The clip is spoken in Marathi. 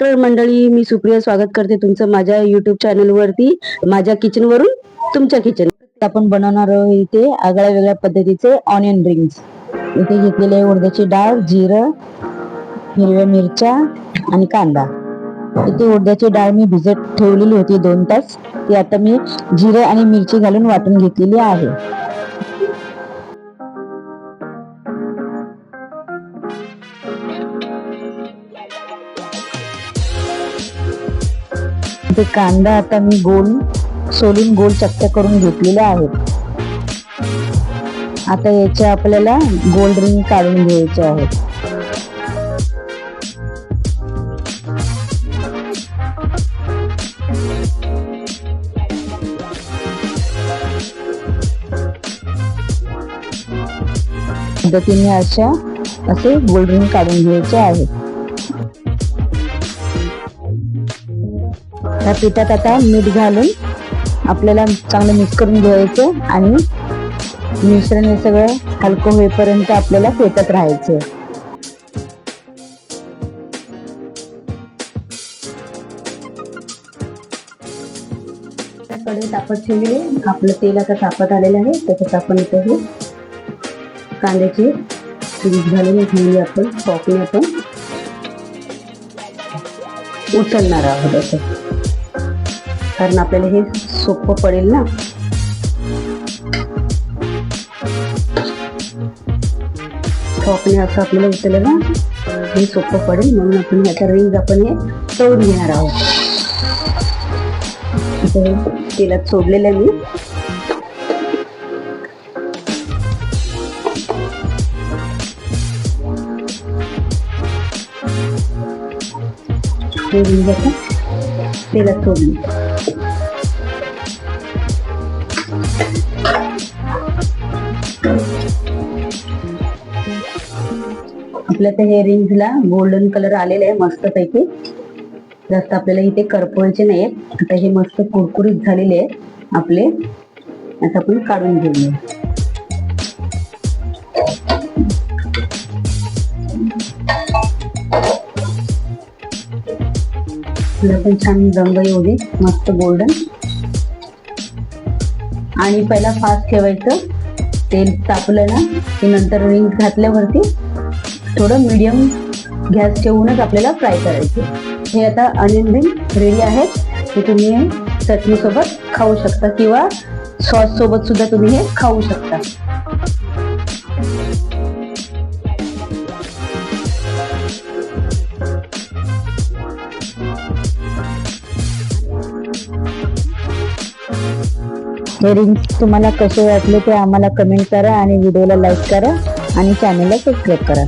तर मंडळी, मी सुप्रिया स्वागत करते तुमचं माझ्या युट्यूब चॅनल वरती, माझ्या किचन वरून तुमच्या किचन. आपण बनवणार आहोत इथे आगळ्या वेगळ्या पद्धतीचे ऑनियन रिंग्स. इथे घेतलेले उडदाची डाळ, जिरं, हिरव्या मिरच्या आणि कांदा. इथे उडदाची डाळ मी भिजत ठेवलेली होती 2 तास. ती आता मी जिरे आणि मिरची घालून वाटून घेतलेली आहे. इथे कांदा आता मी सोलून गोल चक्क्या करून घेतलेल्या आहेत. आता याच्या आपल्याला गोल्ड रिंग काढून घ्यायचे आहेत. पद्धतीने असे गोल्ड रिंग काढून घ्यायचे आहेत. या पिठात आता मीठ घालून आपल्याला चांगलं मिक्स करून घ्यायचं आणि मिश्रण हे सगळं हलकं होईपर्यंत आपल्याला फेटत राहायचं. कढई तापत ठेवली, आपलं तेल आता तापत आलेलं आहे. त्याच्यात आपण इथे हे कांद्याची पीस घालून घेऊया. आपण टॉपने आपण उचलणार आहोत असं, कारण आपल्याला हे सोपं पडेल ना. टॉपने असं आपल्याला उचललं ना हे सोपं पडेल, म्हणून आपण ह्याचा रिंग आपण हे तळून घेणार आहोत. तेलात सोडलेलं मी तेलात सोडली. आपल्या तर हे रिंग्सला गोल्डन कलर आलेला आहे मस्त पैकी. जास्त आपल्याला इथे करपवायचे नाहीत. आता हे मस्त कुरकुरीत झालेले आहेत आपले. आता आपण काढून घेऊया. पण छान रंग येऊ दे, मस्त गोल्डन. आणि पहिला फास्ट ठेवायचं. तेल तापलं ना की नंतर रिंग घातल्यावरती थोडं मीडियम गॅस ठेवूनच आपल्याला फ्राय करायचे. हे आता ऑनियन रिंग रेडी आहेत. हे तुम्ही चटणी सोबत खाऊ शकता किंवा सॉस सोबत सुद्धा तुम्ही हे खाऊ शकता. हे रिंग्स तुम्हाला कसे वाटले ते आम्हाला कमेंट करा आणि व्हिडिओला लाईक करा आणि चॅनलला सबस्क्राईब करा.